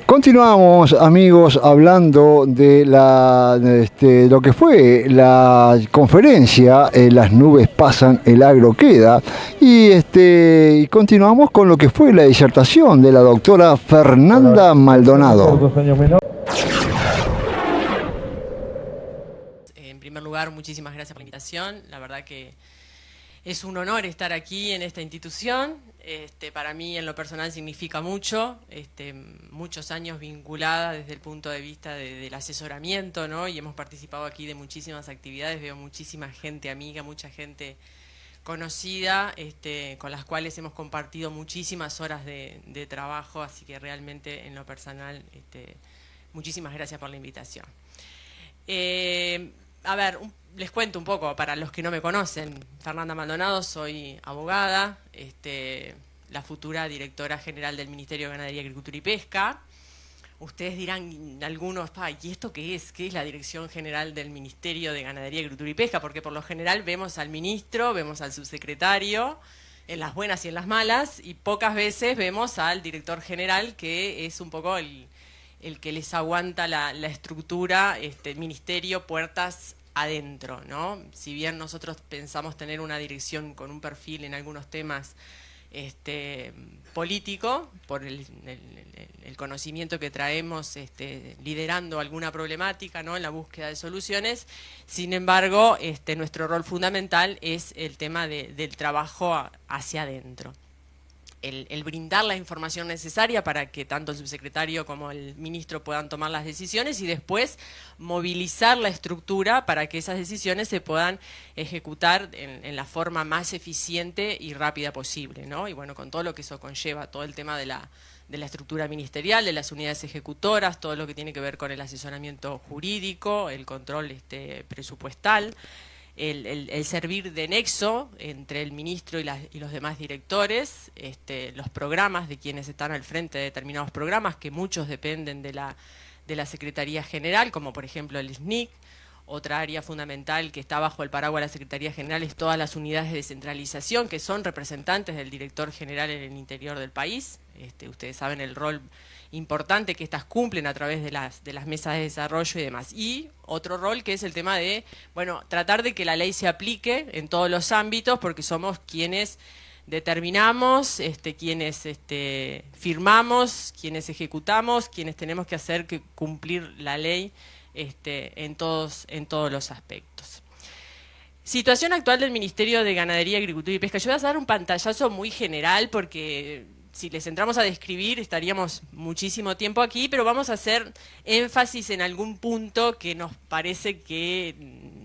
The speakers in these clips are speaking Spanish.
Continuamos, amigos, hablando de lo que fue la conferencia Las nubes pasan, el agro queda. Y continuamos con lo que fue la disertación de la doctora Fernanda Maldonado. En primer lugar, muchísimas gracias por la invitación. La verdad que es un honor estar aquí en esta institución. Para mí, en lo personal, significa mucho. Muchos años vinculada desde el punto de vista del asesoramiento, ¿no? Y hemos participado aquí de muchísimas actividades. Veo muchísima gente amiga, mucha gente conocida, con las cuales hemos compartido muchísimas horas de trabajo. Así que realmente, en lo personal, muchísimas gracias por la invitación. A ver, les cuento un poco para los que no me conocen. Fernanda Maldonado, soy abogada, la futura directora general del Ministerio de Ganadería, Agricultura y Pesca. Ustedes dirán, algunos, ¿y esto qué es? ¿Qué es la Dirección General del Ministerio de Ganadería, Agricultura y Pesca? Porque por lo general vemos al ministro, vemos al subsecretario, en las buenas y en las malas, y pocas veces vemos al director general, que es un poco el que les aguanta la estructura, ministerio, puertas adentro, ¿no? Si bien nosotros pensamos tener una dirección con un perfil en algunos temas político, por el conocimiento que traemos liderando alguna problemática, ¿no? En la búsqueda de soluciones, sin embargo, nuestro rol fundamental es el tema del trabajo hacia adentro. El brindar la información necesaria para que tanto el subsecretario como el ministro puedan tomar las decisiones y después movilizar la estructura para que esas decisiones se puedan ejecutar en la forma más eficiente y rápida posible, ¿no? Y bueno, con todo lo que eso conlleva, todo el tema de la estructura ministerial, de las unidades ejecutoras, todo lo que tiene que ver con el asesoramiento jurídico, el control presupuestal, el servir de nexo entre el ministro y los demás directores, los programas de quienes están al frente de determinados programas, que muchos dependen de la Secretaría General, como por ejemplo el SNIC. Otra área fundamental que está bajo el paraguas de la Secretaría General es todas las unidades de descentralización, que son representantes del director general en el interior del país. Ustedes saben el rol importante que estas cumplen a través de las mesas de desarrollo y demás. Y otro rol que es el tema de, bueno, tratar de que la ley se aplique en todos los ámbitos, porque somos quienes determinamos, quienes firmamos, quienes ejecutamos, quienes tenemos que hacer que cumplir la ley en todos los aspectos. Situación actual del Ministerio de Ganadería, Agricultura y Pesca. Yo voy a dar un pantallazo muy general porque si les entramos a describir estaríamos muchísimo tiempo aquí, pero vamos a hacer énfasis en algún punto que nos parece que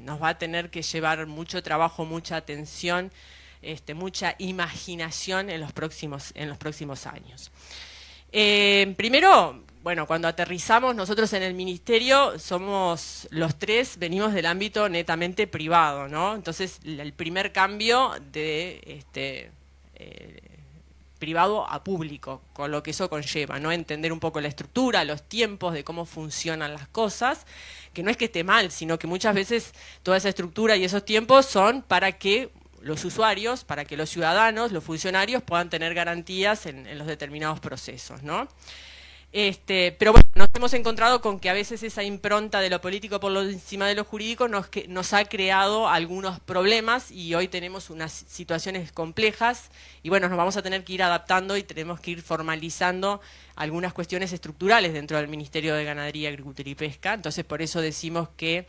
nos va a tener que llevar mucho trabajo, mucha atención, mucha imaginación en los próximos años. Primero, bueno, cuando aterrizamos nosotros en el ministerio, somos los tres, venimos del ámbito netamente privado, ¿no? Entonces, el primer cambio de privado a público, con lo que eso conlleva, ¿no? Entender un poco la estructura, los tiempos de cómo funcionan las cosas, que no es que esté mal, sino que muchas veces toda esa estructura y esos tiempos son para que los usuarios, para que los ciudadanos, los funcionarios puedan tener garantías en los determinados procesos, ¿no? Pero bueno, nos hemos encontrado con que a veces esa impronta de lo político por lo encima de lo jurídico nos ha creado algunos problemas y hoy tenemos unas situaciones complejas y bueno, nos vamos a tener que ir adaptando y tenemos que ir formalizando algunas cuestiones estructurales dentro del Ministerio de Ganadería, Agricultura y Pesca. Entonces por eso decimos que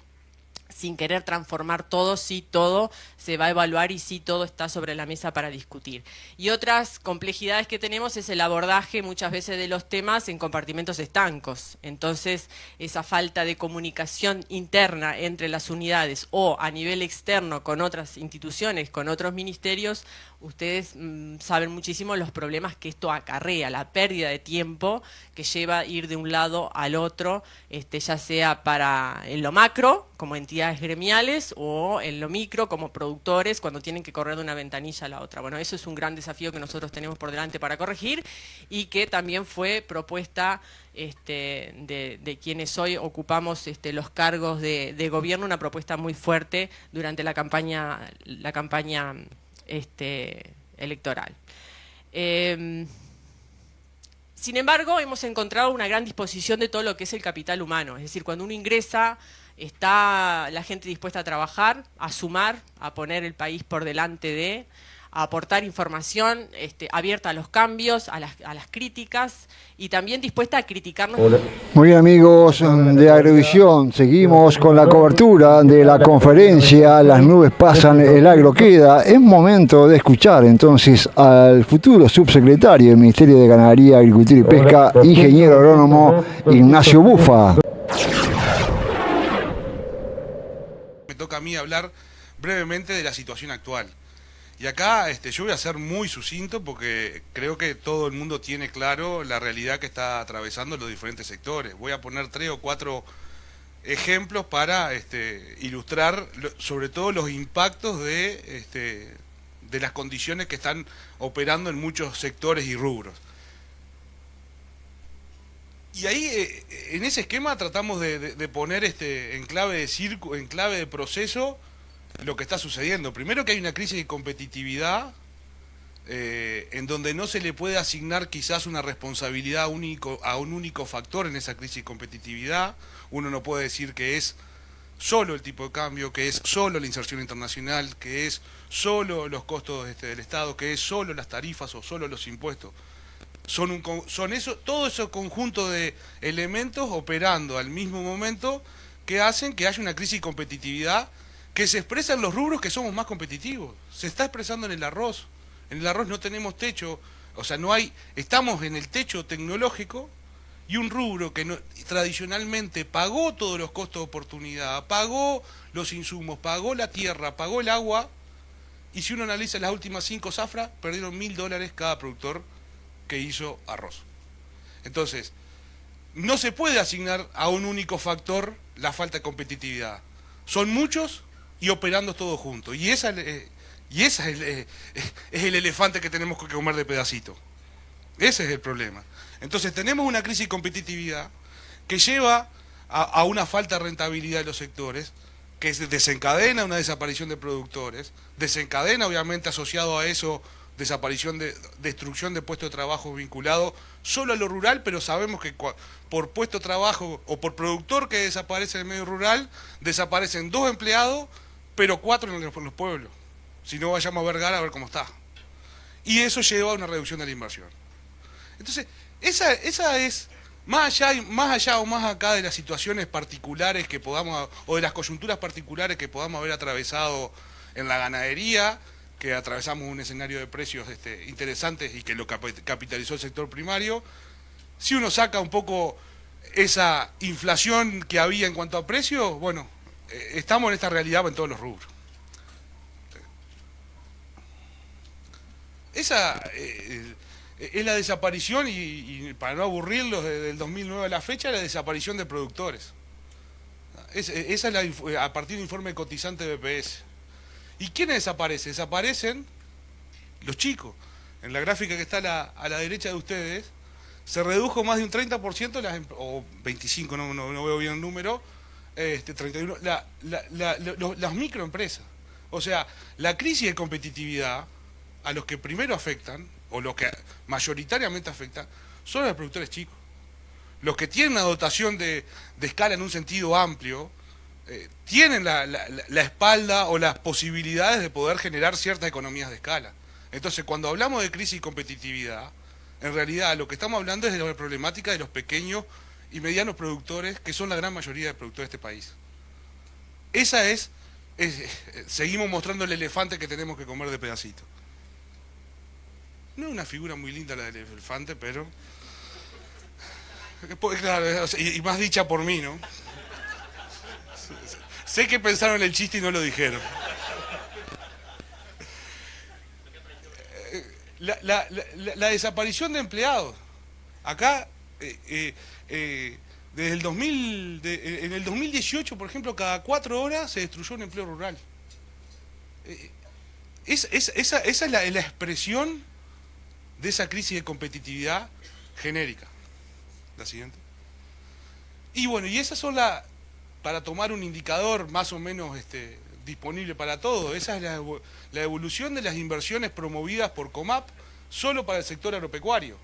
sin querer transformar todo, sí todo se va a evaluar y sí todo está sobre la mesa para discutir. Y otras complejidades que tenemos es el abordaje muchas veces de los temas en compartimentos estancos. Entonces, esa falta de comunicación interna entre las unidades o a nivel externo con otras instituciones, con otros ministerios, ustedes saben muchísimo los problemas que esto acarrea, la pérdida de tiempo que lleva ir de un lado al otro, ya sea en lo macro, como entidades gremiales, o en lo micro, como productores, cuando tienen que correr de una ventanilla a la otra. Bueno, eso es un gran desafío que nosotros tenemos por delante para corregir y que también fue propuesta de quienes hoy ocupamos los cargos de gobierno, una propuesta muy fuerte durante la campaña electoral. Sin embargo, hemos encontrado una gran disposición de todo lo que es el capital humano. Es decir, cuando uno ingresa, está la gente dispuesta a trabajar, a sumar, a poner el país por delante a aportar información, abierta a los cambios, a las críticas y también dispuesta a criticarnos. Muy bien, amigos de Agrovisión, seguimos con la cobertura de la conferencia Las nubes pasan, el agro queda. Es momento de escuchar entonces al futuro subsecretario del Ministerio de Ganadería, Agricultura y Pesca, ingeniero agrónomo Ignacio Bufa. Me toca a mí hablar brevemente de la situación actual. Y acá yo voy a ser muy sucinto porque creo que todo el mundo tiene claro la realidad que está atravesando los diferentes sectores. Voy a poner 3 o 4 ejemplos para ilustrar sobre todo los impactos de las condiciones que están operando en muchos sectores y rubros. Y ahí, en ese esquema, tratamos de poner en clave de en clave de proceso lo que está sucediendo. Primero, que hay una crisis de competitividad en donde no se le puede asignar quizás una responsabilidad a un único factor en esa crisis de competitividad. Uno no puede decir que es solo el tipo de cambio, que es solo la inserción internacional, que es solo los costos del Estado, que es solo las tarifas o solo los impuestos. Son todo ese conjunto de elementos operando al mismo momento que hacen que haya una crisis de competitividad que se expresa en los rubros que somos más competitivos. Se está expresando en el arroz. En el arroz no tenemos techo, o sea, estamos en el techo tecnológico y un rubro que tradicionalmente pagó todos los costos de oportunidad, pagó los insumos, pagó la tierra, pagó el agua, y si uno analiza las últimas 5 zafras, perdieron $1000 cada productor que hizo arroz. Entonces, no se puede asignar a un único factor la falta de competitividad. Son muchos y operando todos juntos. Y esa es el elefante que tenemos que comer de pedacito. Ese es el problema. Entonces tenemos una crisis de competitividad que lleva a una falta de rentabilidad de los sectores, que desencadena una desaparición de productores, desencadena obviamente asociado a eso destrucción de puestos de trabajo vinculados solo a lo rural, pero sabemos que por puesto de trabajo o por productor que desaparece en el medio rural, desaparecen 2 empleados, pero 4 en los pueblos. Si no, vayamos a Vergara a ver cómo está. Y eso lleva a una reducción de la inversión. Entonces, esa es, más allá o más acá de las situaciones particulares que podamos, o de las coyunturas particulares que podamos haber atravesado en la ganadería, que atravesamos un escenario de precios interesantes y que lo capitalizó el sector primario. Si uno saca un poco esa inflación que había en cuanto a precios, bueno, estamos en esta realidad en todos los rubros. Esa es la desaparición, y para no aburrirlos, desde el 2009 a la fecha, la desaparición de productores. Esa es a partir del informe cotizante de BPS. ¿Y quiénes desaparecen? Desaparecen los chicos. En la gráfica que está a la derecha de ustedes, se redujo más de un 30%, o 25%, no veo bien el número, 31%, las microempresas. O sea, la crisis de competitividad, a los que primero afectan, o los que mayoritariamente afectan, son a los productores chicos. Los que tienen una dotación de escala en un sentido amplio, tienen la espalda o las posibilidades de poder generar ciertas economías de escala. Entonces, cuando hablamos de crisis y competitividad, en realidad lo que estamos hablando es de la problemática de los pequeños y medianos productores, que son la gran mayoría de productores de este país. Seguimos mostrando el elefante que tenemos que comer de pedacito. No es una figura muy linda la del elefante, pero... Claro, y más dicha por mí, ¿no? Sé que pensaron en el chiste y no lo dijeron. La desaparición de empleados. Acá, desde el 2000, en el 2018, por ejemplo, cada 4 horas se destruyó un empleo rural. Esa es la expresión de esa crisis de competitividad genérica. La siguiente. Y bueno, y esas son para tomar un indicador más o menos disponible para todos, esa es la evolución de las inversiones promovidas por COMAP solo para el sector agropecuario.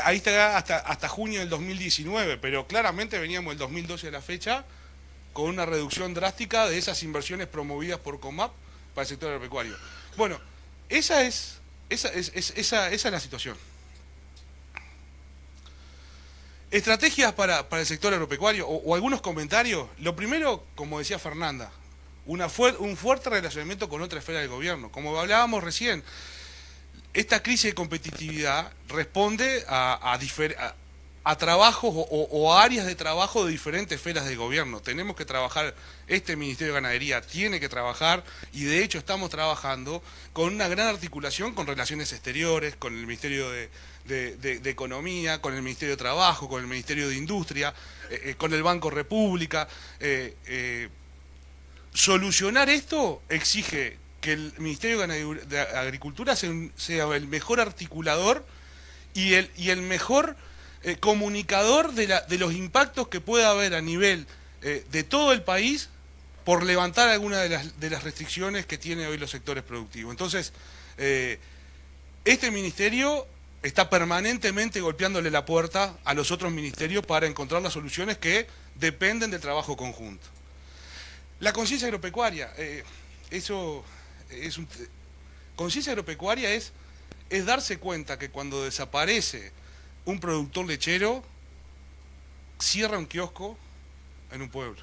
Ahí está hasta junio del 2019, pero claramente veníamos del 2012 a la fecha con una reducción drástica de esas inversiones promovidas por Comap para el sector agropecuario. Bueno, esa es la situación. Estrategias para el sector agropecuario o algunos comentarios. Lo primero, como decía Fernanda, un fuerte relacionamiento con otra esfera del gobierno. Como hablábamos recién, esta crisis de competitividad responde a trabajos o a áreas de trabajo de diferentes esferas del gobierno. Tenemos que trabajar, este Ministerio de Ganadería tiene que trabajar, y de hecho estamos trabajando con una gran articulación con Relaciones Exteriores, con el Ministerio de Economía, con el Ministerio de Trabajo, con el Ministerio de Industria, con el Banco República. Solucionar esto exige que el Ministerio de Agricultura sea el mejor articulador y el mejor comunicador de los impactos que pueda haber a nivel de todo el país por levantar alguna de las restricciones que tiene hoy los sectores productivos. Entonces, este ministerio está permanentemente golpeándole la puerta a los otros ministerios para encontrar las soluciones que dependen del trabajo conjunto. La conciencia agropecuaria, conciencia agropecuaria es darse cuenta que cuando desaparece un productor lechero, cierra un kiosco en un pueblo.